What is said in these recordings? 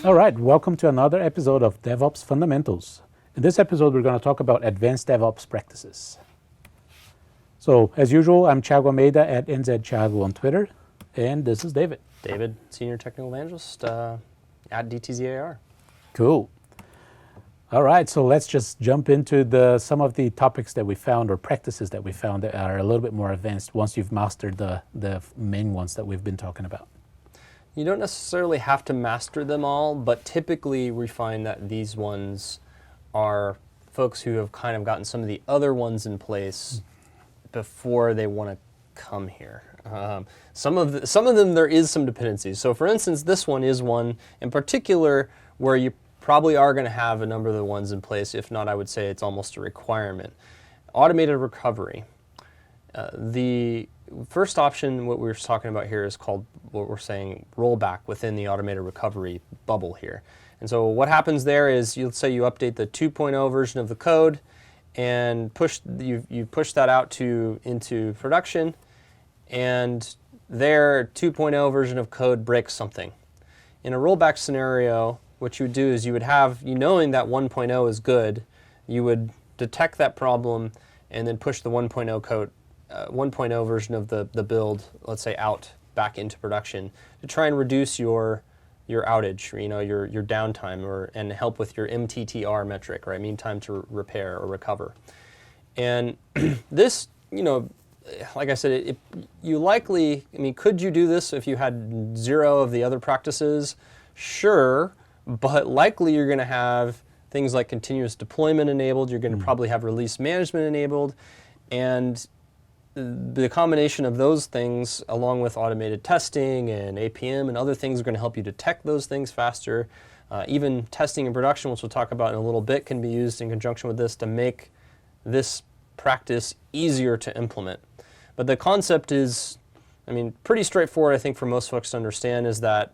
All right, welcome to another episode of DevOps Fundamentals. In this episode, we're going to talk about advanced DevOps practices. So, as usual, I'm Thiago Almeida at NZThiago on Twitter, and this is David. David, Senior Technical Evangelist at DTZAR. Cool. All right, so let's just jump into some of the topics that we found or practices that we found that are a little bit more advanced once you've mastered the main ones that we've been talking about. You don't necessarily have to master them all, but typically we find that these ones are folks who have kind of gotten some of the other ones in place before they want to come here. Some of them there is some dependencies. So for instance, this one is one in particular where you probably are going to have a number of the ones in place. If not, I would say it's almost a requirement. Automated recovery. The first option, what we're talking about here, is called what we're saying rollback within the automated recovery bubble here. And so what happens there is, let's say you update the 2.0 version of the code and you push that out into production, and their 2.0 version of code breaks something. In a rollback scenario, what you would do is you would have, knowing that 1.0 is good, you would detect that problem and then push the 1.0 code 1.0 version of the build, let's say, out back into production to try and reduce your outage, your downtime, and help with your MTTR metric, right? Mean time to repair or recover. And this, like I said, could you do this if you had zero of the other practices? Sure, but likely you're going to have things like continuous deployment enabled. You're going to probably have release management enabled, and the combination of those things, along with automated testing and APM and other things, are going to help you detect those things faster. Even testing in production, which we'll talk about in a little bit, can be used in conjunction with this to make this practice easier to implement. But the concept is, pretty straightforward, I think, for most folks to understand, is that,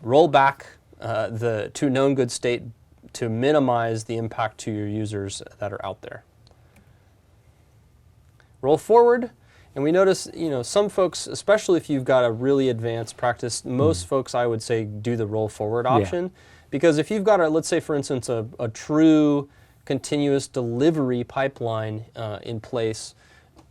roll back to known good state to minimize the impact to your users that are out there. Roll forward, and we notice, some folks, especially if you've got a really advanced practice, most folks, I would say, do the roll forward option. Because if you've got, let's say, for instance, a true continuous delivery pipeline in place,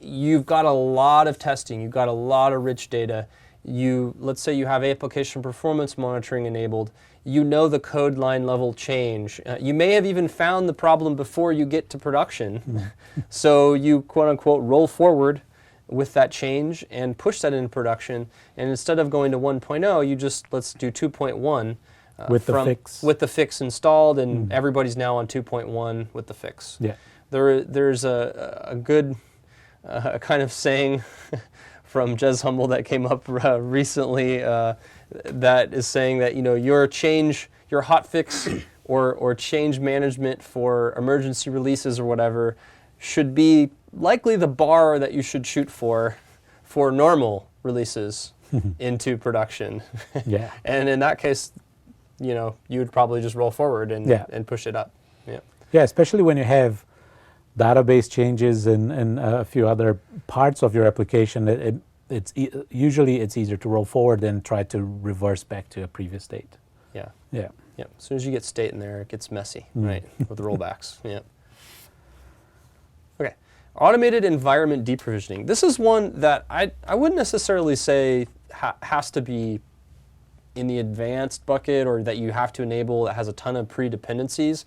you've got a lot of testing, you've got a lot of rich data. Let's say you have application performance monitoring enabled. The code line level change. You may have even found the problem before you get to production. So you, quote unquote, roll forward with that change and push that into production. And instead of going to 1.0, you just, let's do 2.1. With the fix. With the fix installed, and everybody's now on 2.1 with the fix. Yeah. There's a good kind of saying from Jez Humble that came up recently that is saying that your hot fix or change management for emergency releases or whatever should be likely the bar that you should shoot for normal releases into production. Yeah. And in that case, you would probably just roll forward and push it up. Yeah. Yeah, especially when you have database changes and a few other parts of your application. Usually it's easier to roll forward than try to reverse back to a previous state. Yeah. Yeah. Yeah. As soon as you get state in there, it gets messy, right? With the rollbacks. Yeah. Okay. Automated environment deprovisioning. This is one that I wouldn't necessarily say has to be in the advanced bucket or that you have to enable that has a ton of pre-dependencies.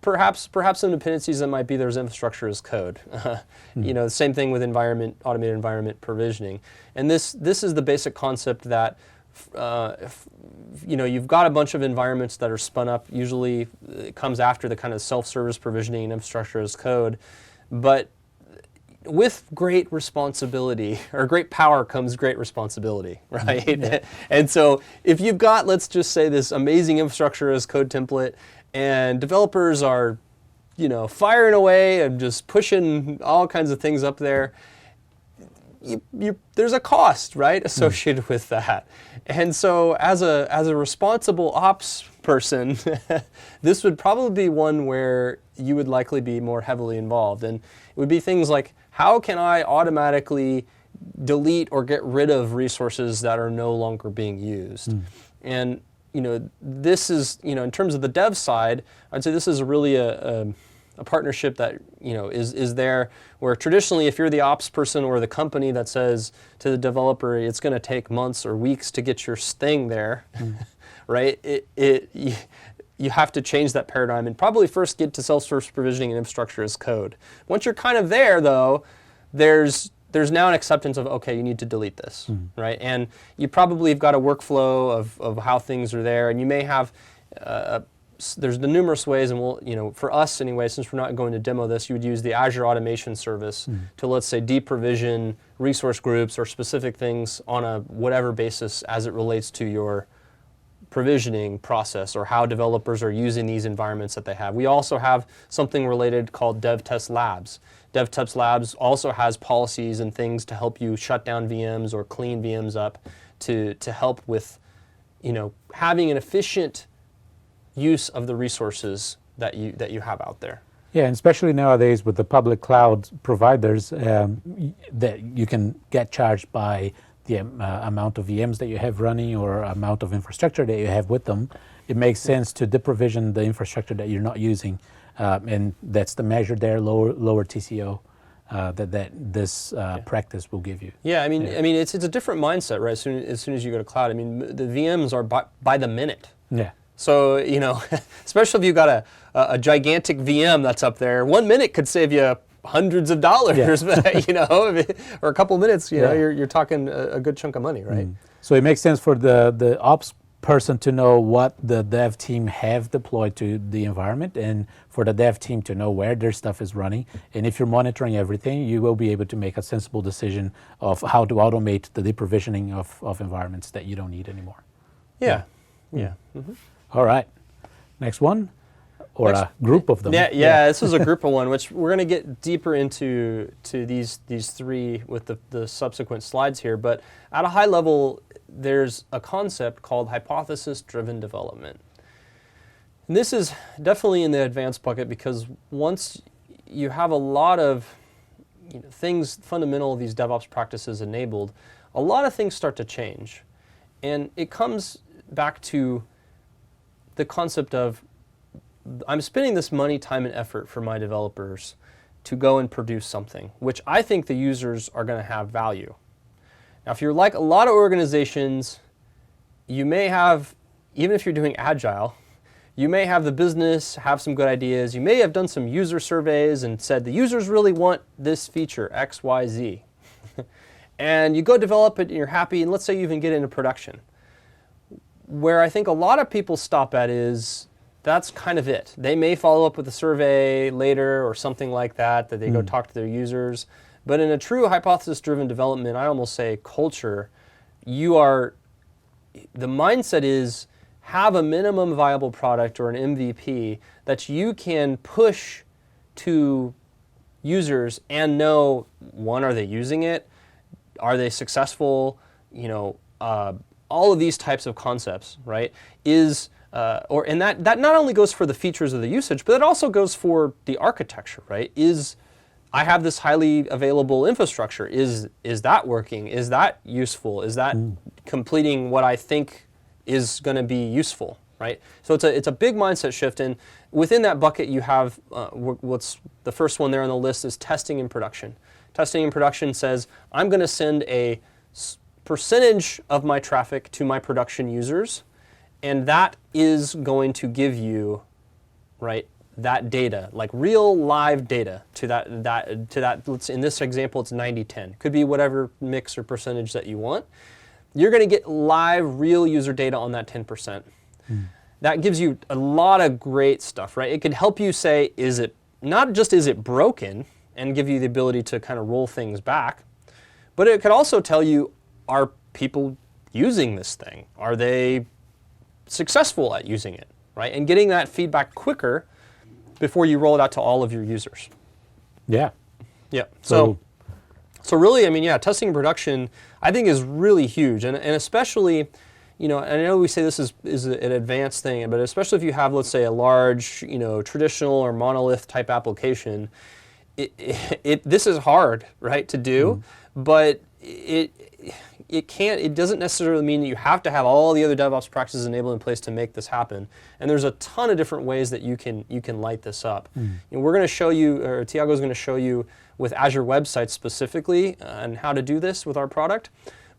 Perhaps some dependencies that might be there's infrastructure as code. The same thing with automated environment provisioning. And this is the basic concept that you've got a bunch of environments that are spun up. Usually it comes after the kind of self-service provisioning and infrastructure as code. But with great responsibility or great power comes great responsibility, right? Yeah. And so if you've got, let's just say, this amazing infrastructure as code template, and developers are, firing away and just pushing all kinds of things up there, there's a cost, right, associated with that. And so as a responsible ops person, this would probably be one where you would likely be more heavily involved. And it would be things like, how can I automatically delete or get rid of resources that are no longer being used? And this is, in terms of the dev side, I'd say this is really a partnership that, is there, where traditionally if you're the ops person or the company that says to the developer, it's going to take months or weeks to get your thing there, right? You have to change that paradigm and probably first get to self-service provisioning and infrastructure as code. Once you're kind of there, though, there's now an acceptance of, okay, you need to delete this, right? And you probably have got a workflow of how things are there, and you may have, there's the numerous ways, and for us anyway, since we're not going to demo this, you would use the Azure Automation Service to, let's say, deprovision resource groups or specific things on a whatever basis as it relates to your provisioning process or how developers are using these environments that they have. We also have something related called DevTest Labs. DevTest Labs also has policies and things to help you shut down VMs or clean VMs up to help with, having an efficient use of the resources that you have out there. Yeah, and especially nowadays with the public cloud providers, that you can get charged by the amount of VMs that you have running or amount of infrastructure that you have with them. It makes sense to deprovision the infrastructure that you're not using, and that's the measure there, lower TCO that this practice will give you. Yeah, I mean it's a different mindset, right? As soon as you go to cloud, the VMs are by the minute. Yeah. So especially if you've got a gigantic VM that's up there, 1 minute could save you hundreds of dollars, or a couple minutes, you're talking a good chunk of money, right? So it makes sense for the ops person to know what the dev team have deployed to the environment, and for the dev team to know where their stuff is running. And if you're monitoring everything, you will be able to make a sensible decision of how to automate the deprovisioning of environments that you don't need anymore. Yeah. Mm-hmm. All right. Next one. Or a group of them. Yeah, this is a group of one, which we're going to get deeper into these three with the subsequent slides here. But at a high level, there's a concept called hypothesis-driven development. And this is definitely in the advanced bucket because once you have a lot of things fundamental of these DevOps practices enabled, a lot of things start to change. And it comes back to the concept of I'm spending this money, time, and effort for my developers to go and produce something, which I think the users are going to have value. Now, if you're like a lot of organizations, you may have, even if you're doing Agile, you may have the business, have some good ideas. You may have done some user surveys and said the users really want this feature, X, Y, Z. And you go develop it and you're happy, and let's say you even get it into production. Where I think a lot of people stop at is, that's kind of it. They may follow up with a survey later or something like that they go talk to their users. But in a true hypothesis-driven development, I almost say culture, the mindset is have a minimum viable product or an MVP that you can push to users and know, one, are they using it? Are they successful? All of these types of concepts, right? And that not only goes for the features of the usage, but it also goes for the architecture, right? I have this highly available infrastructure. Is that working? Is that useful? Is that completing what I think is going to be useful, right? So it's a big mindset shift, and within that bucket you have what's the first one there on the list is testing in production. Testing in production says I'm going to send a percentage of my traffic to my production users, and that is going to give you, right, that data, like real live data to that. Let's, in this example, it's 90-10. Could be whatever mix or percentage that you want. You're going to get live, real user data on that 10%. That gives you a lot of great stuff, right? It could help you say, is it broken, and give you the ability to kind of roll things back, but it could also tell you, are people using this thing? Are they successful at using it, right? And getting that feedback quicker before you roll it out to all of your users. Yeah. Yeah. So really, testing in production, I think, is really huge, and especially, and I know we say this is an advanced thing, but especially if you have, let's say, a large, traditional or monolith type application, this is hard, right, to do, but it doesn't necessarily mean that you have to have all the other DevOps practices enabled in place to make this happen. And there's a ton of different ways that you can light this up. We're going to show you, or Tiago's going to show you with Azure websites specifically and how to do this with our product.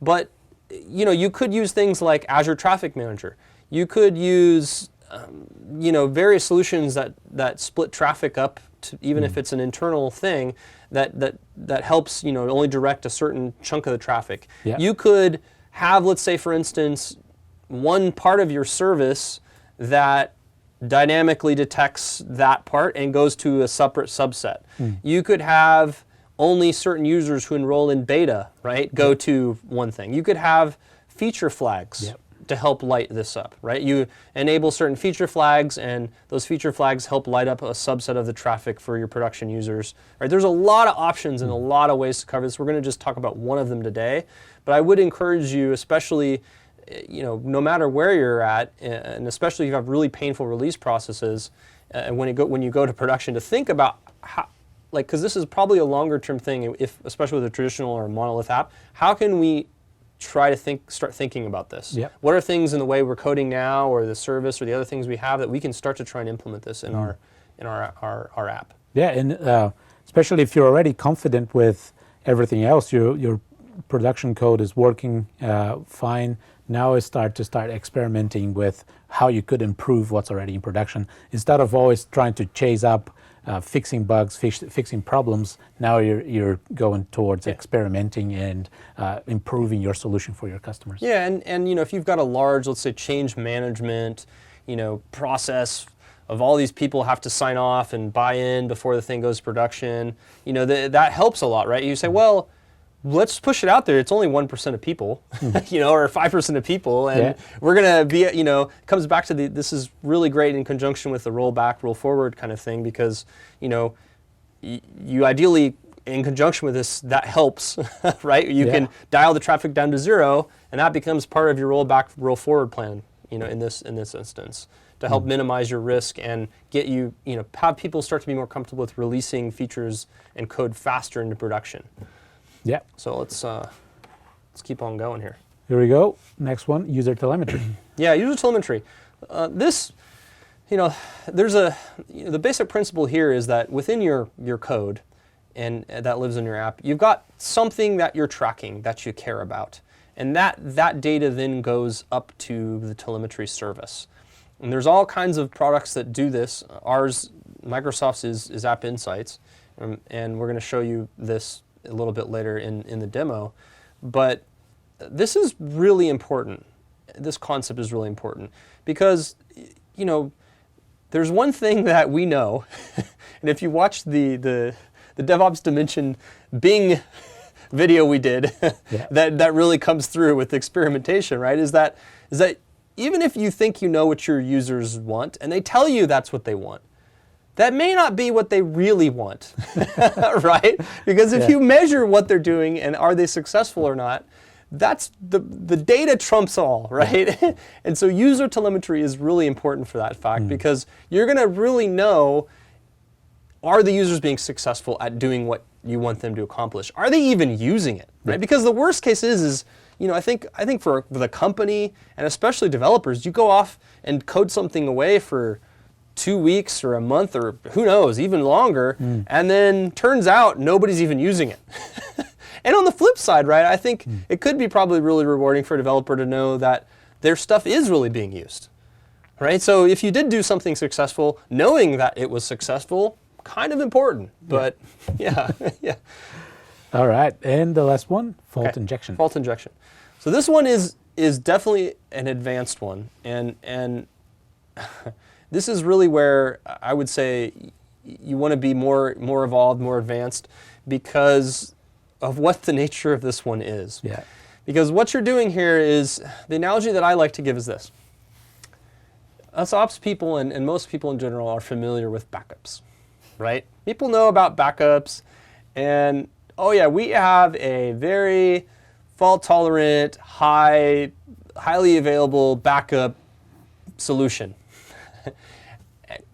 But you could use things like Azure Traffic Manager. You could use various solutions that split traffic up to, even if it's an internal thing that helps only direct a certain chunk of the traffic. Yeah. You could have, let's say for instance, one part of your service that dynamically detects that part and goes to a separate subset. You could have only certain users who enroll in beta, right, go to one thing. You could have feature flags to help light this up, right? You enable certain feature flags, and those feature flags help light up a subset of the traffic for your production users. Right? There's a lot of options and a lot of ways to cover this. We're going to just talk about one of them today, but I would encourage you, especially, no matter where you're at, and especially if you have really painful release processes, and when you go to production, to think about how, because this is probably a longer term thing, especially with a traditional or monolith app. How can we try to start thinking about this? Yep. What are things in the way we're coding now, or the service, or the other things we have that we can start to try and implement this in our app? Yeah, and especially if you're already confident with everything else, your production code is working fine. Now is start experimenting with how you could improve what's already in production instead of always trying to chase up fixing bugs, fixing problems. Now you're going towards experimenting and improving your solution for your customers. Yeah, and if you've got a large, let's say, change management, process of all these people have to sign off and buy in before the thing goes to production, that helps a lot, right? You say, well, let's push it out there. It's only 1% of people, or 5% of people, and we're gonna be, it comes back to this is really great in conjunction with the roll back, roll forward kind of thing, because you ideally, in conjunction with this, that helps, right? You can dial the traffic down to 0, and that becomes part of your roll back, roll forward plan, in this instance, to help minimize your risk and get you, have people start to be more comfortable with releasing features and code faster into production. Yeah. So let's keep on going here. Here we go. Next one, user telemetry. Yeah, user telemetry. This, there's the basic principle here is that within your code, and that lives in your app, you've got something that you're tracking that you care about, and that data then goes up to the telemetry service. And there's all kinds of products that do this. Ours, Microsoft's, is App Insights, and we're going to show you this a little bit later in the demo, but this is really important. This concept is really important because, there's one thing that we know, and if you watch the DevOps Dimension Bing video we did, that really comes through with experimentation, right? Is that even if you think you know what your users want, and they tell you that's what they want, that may not be what they really want, right? Because if you measure what they're doing and are they successful or not, that's the data trumps all, right? And so user telemetry is really important for that fact because you're going to really know, are the users being successful at doing what you want them to accomplish? Are they even using it, right? Because the worst case is I think for the company and especially developers, you go off and code something away for 2 weeks or a month or who knows, even longer, and then turns out nobody's even using it. And on the flip side, right, I think it could be probably really rewarding for a developer to know that their stuff is really being used, right? So if you did do something successful, knowing that it was successful, kind of important, but yeah. All right, and the last one, fault injection. Fault injection. So this one is definitely an advanced one, and this is really where I would say you want to be more evolved, more advanced, because of what the nature of this one is. Yeah. Because what you're doing here is, the analogy that I like to give is this. Us ops people and most people in general are familiar with backups, right? People know about backups, and we have a very fault-tolerant, highly available backup solution.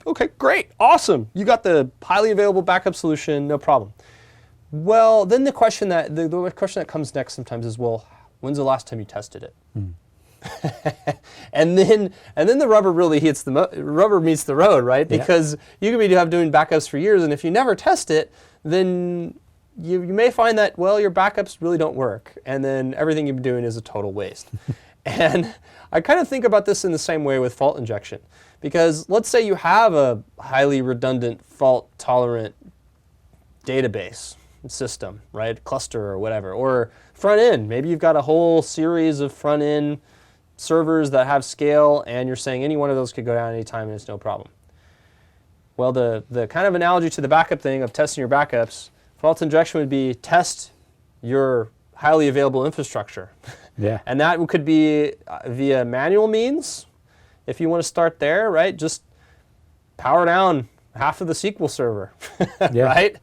Okay, great, awesome. You got the highly available backup solution, no problem. Well, then the question that comes next sometimes is, well, When's the last time you tested it? and then the rubber really rubber meets the road, right? Because you could be doing backups for years, and if you never test it, then you may find that, well, your backups really don't work, and then everything you've been doing is a total waste. And I kind of think about this in the same way with fault injection, because let's say you have a highly redundant, fault-tolerant database system, right? Cluster or whatever, or front end. Maybe you've got a whole series of front end servers that have scale, and you're saying any one of those could go down anytime and it's no problem. Well, the kind of analogy to the backup thing of testing your backups, fault injection would be test your highly available infrastructure. Yeah. And that could be via manual means. If you want to start there, right, just power down half of the SQL server, right?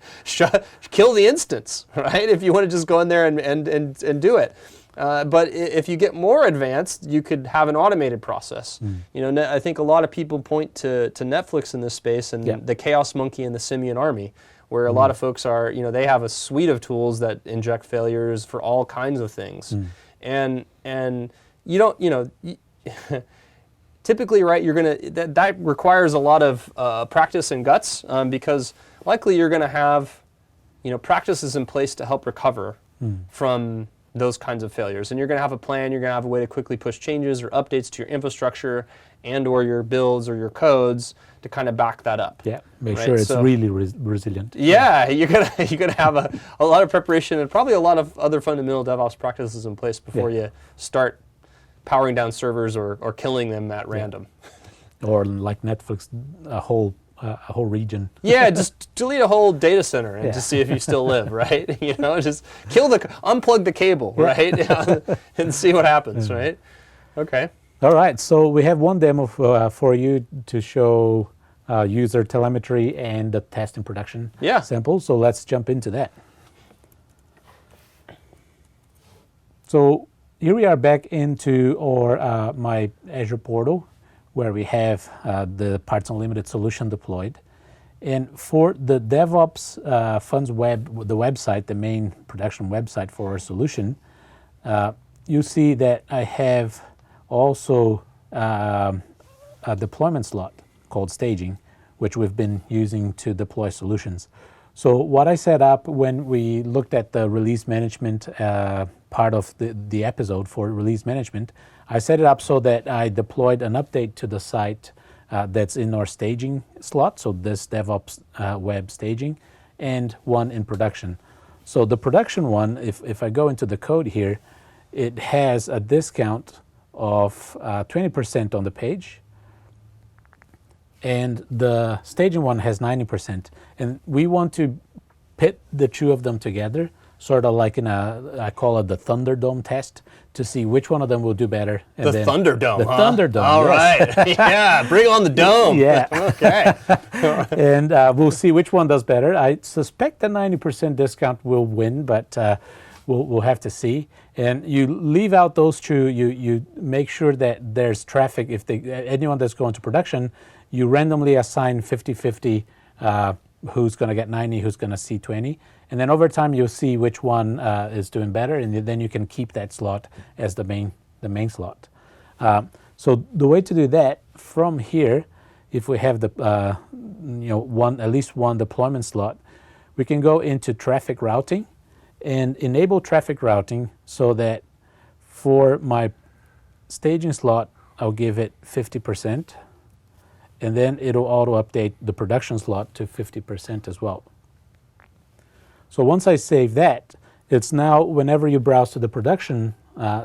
Kill the instance, right? If you want to just go in there and do it. But if you get more advanced, you could have an automated process. You know, I think a lot of people point to Netflix in this space and the Chaos Monkey and the Simian Army, where a lot of folks are, you know, they have a suite of tools that inject failures for all kinds of things. And you don't, you know, typically, right, you're gonna, that requires a lot of practice and guts, because likely you're gonna have, you know, practices in place to help recover from those kinds of failures. And you're gonna have a plan, you're gonna have a way to quickly push changes or updates to your infrastructure and or your builds or your codes to kind of back that up. Yeah, make sure it's really resilient. Yeah, you're gonna have a lot of preparation and probably a lot of other fundamental DevOps practices in place before you start powering down servers or killing them at random. Or like Netflix, a whole region. Yeah, just delete a whole data center and just see if you still live, right? You know, just unplug the cable, right? And see what happens, right? Okay. All right, so we have one demo for you to show user telemetry and the test in production sample. So let's jump into that. So here we are back into our my Azure portal, where we have the Parts Unlimited solution deployed. And for the DevOps Funds web, the website, the main production website for our solution, you see that I have also a deployment slot called staging, which we've been using to deploy solutions. So what I set up when we looked at the release management part of the episode for release management, I set it up so that I deployed an update to the site that's in our staging slot, so this DevOps web staging, and one in production. So the production one, if I go into the code here, it has a discount of 20% on the page, and the staging one has 90%. And we want to pit the two of them together, sort of like in I call it the Thunderdome test, to see which one of them will do better. And the Thunderdome, The Thunderdome, all right. Yeah, bring on the dome. Yeah. Okay. And we'll see which one does better. I suspect the 90% discount will win, but we'll have to see. And you leave out those two. You make sure that there's traffic. If anyone that's going to production, you randomly assign 50-50 who's going to get 90, who's going to see 20. And then over time, you'll see which one is doing better, and then you can keep that slot as the main slot. So the way to do that from here, if we have the at least one deployment slot, we can go into traffic routing and enable traffic routing so that for my staging slot, I'll give it 50%, and then it'll auto update the production slot to 50% as well. So once I save that, it's now whenever you browse to the production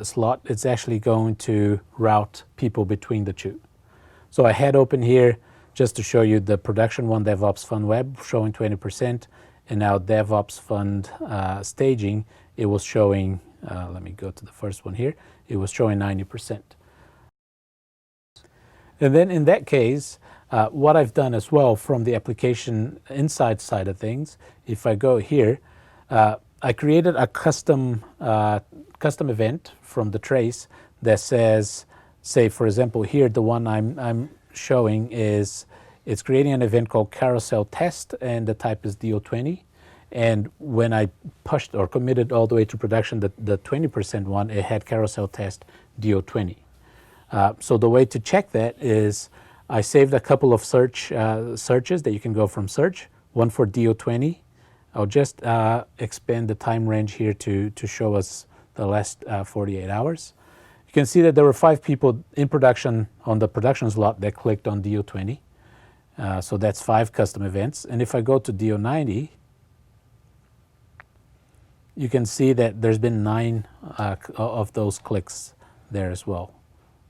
slot, it's actually going to route people between the two. So I had open here just to show you the production one, DevOps Fund Web, showing 20%, and now DevOps Fund Staging, it was showing, let me go to the first one here, it was showing 90%. And then in that case, what I've done as well from the application inside side of things, if I go here, I created a custom event from the trace that says, say for example here, the one I'm showing is, it's creating an event called carousel test, and the type is DO20, And when I pushed or committed all the way to production, the 20% one, it had carousel test DO20. So the way to check that is I saved a couple of searches that you can go from search, one for DO20. I'll just expand the time range here to show us the last 48 hours. You can see that there were 5 people in production on the production slot that clicked on DO20. So that's 5 custom events. And if I go to DO90, you can see that there's been 9 of those clicks there as well.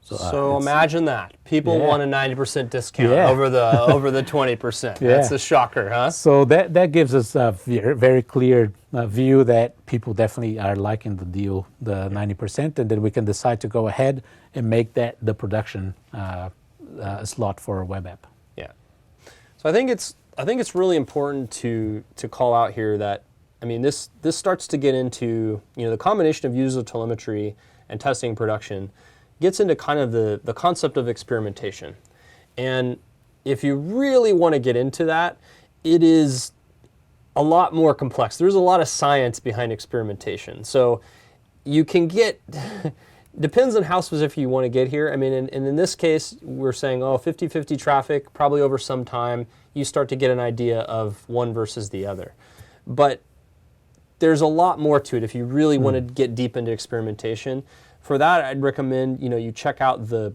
So imagine that. People want a 90% discount over the 20%. Yeah. That's a shocker, huh? So that gives us a very clear view that people definitely are liking the deal, the 90%, and then we can decide to go ahead and make that the production slot for a web app. Yeah. So I think it's really important to call out here that, I mean, this starts to get into, the combination of user telemetry and testing production gets into kind of the concept of experimentation. And if you really want to get into that, it is a lot more complex. There's a lot of science behind experimentation. So you can get, depends on how specific you want to get here. I mean, and in this case, we're saying, 50-50 traffic, probably over some time, you start to get an idea of one versus the other. But there's a lot more to it if you really want to get deep into experimentation. For that, I'd recommend you check out the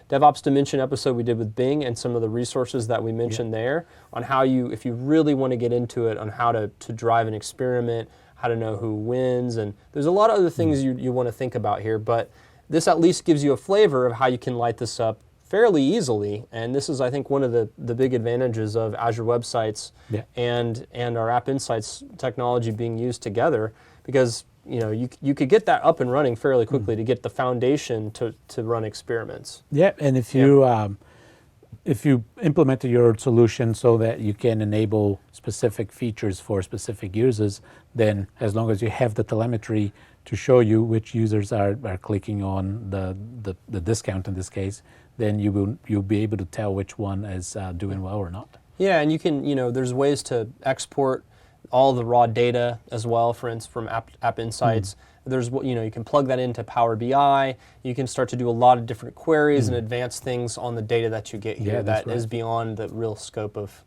DevOps Dimension episode we did with Bing and some of the resources that we mentioned there on how if you really want to get into it, on how to drive an experiment, how to know who wins, and there's a lot of other things you want to think about here, but this at least gives you a flavor of how you can light this up fairly easily, and this is, I think, one of the big advantages of Azure Web Sites and our App Insights technology being used together, because you could get that up and running fairly quickly to get the foundation to run experiments. Yeah, and if you implemented your solution so that you can enable specific features for specific users, then as long as you have the telemetry to show you which users are clicking on the discount in this case, then you'll be able to tell which one is doing well or not. Yeah, and you can, there's ways to export all the raw data as well, for instance, from App Insights. There's, you can plug that into Power BI. You can start to do a lot of different queries and advanced things on the data that you get here that is beyond the real scope of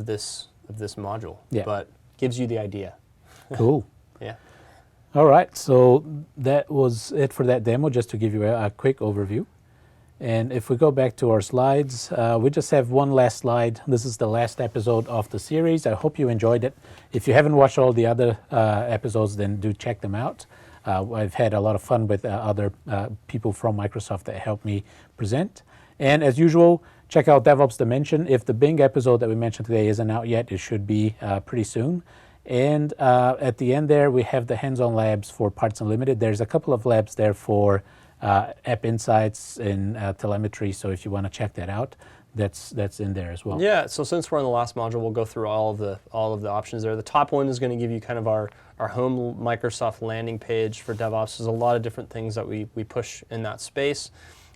this module. Yeah. But gives you the idea. Cool. Yeah. All right, so that was it for that demo, just to give you a quick overview. And if we go back to our slides, we just have one last slide. This is the last episode of the series. I hope you enjoyed it. If you haven't watched all the other episodes, then do check them out. I've had a lot of fun with other people from Microsoft that helped me present. And as usual, check out DevOps Dimension. If the Bing episode that we mentioned today isn't out yet, it should be pretty soon. And at the end there, we have the hands-on labs for Parts Unlimited. There's a couple of labs there for App Insights and Telemetry, so if you want to check that out, that's in there as well. Yeah, so since we're on the last module, we'll go through all of the options there. The top one is going to give you kind of our home Microsoft landing page for DevOps. There's a lot of different things that we push in that space.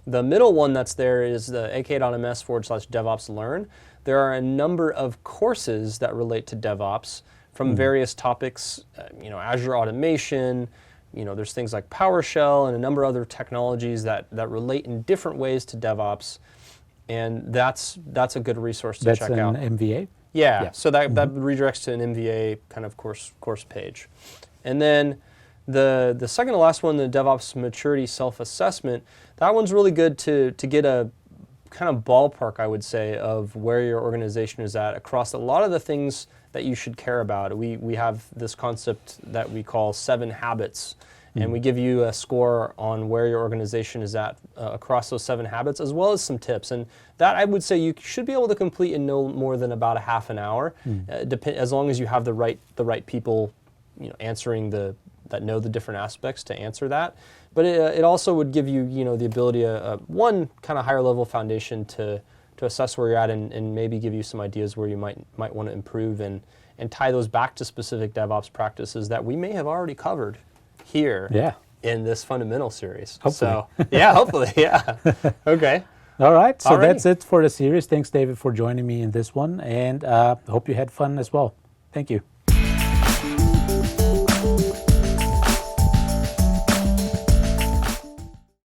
The middle one that's there is the aka.ms/DevOps Learn. There are a number of courses that relate to DevOps from various topics, Azure automation, there's things like PowerShell and a number of other technologies that relate in different ways to DevOps, and that's a good resource to check out. That's an MVA? Yeah, so that redirects to an MVA kind of course page. And then the second to last one, the DevOps Maturity Self-Assessment, that one's really good to get a kind of ballpark, I would say, of where your organization is at across a lot of the things that you should care about. We have this concept that we call 7 habits, and we give you a score on where your organization is at across those 7 habits, as well as some tips. And that, I would say, you should be able to complete in no more than about a half an hour, as long as you have the right people, answering that know the different aspects to answer that. But it also would give you, the ability, one kind of higher level foundation to assess where you're at and maybe give you some ideas where you might want to improve and tie those back to specific DevOps practices that we may have already covered here in this fundamental series. Hopefully. So, hopefully, Okay. All right, so Alrighty. That's it for the series. Thanks, David, for joining me in this one, and hope you had fun as well. Thank you.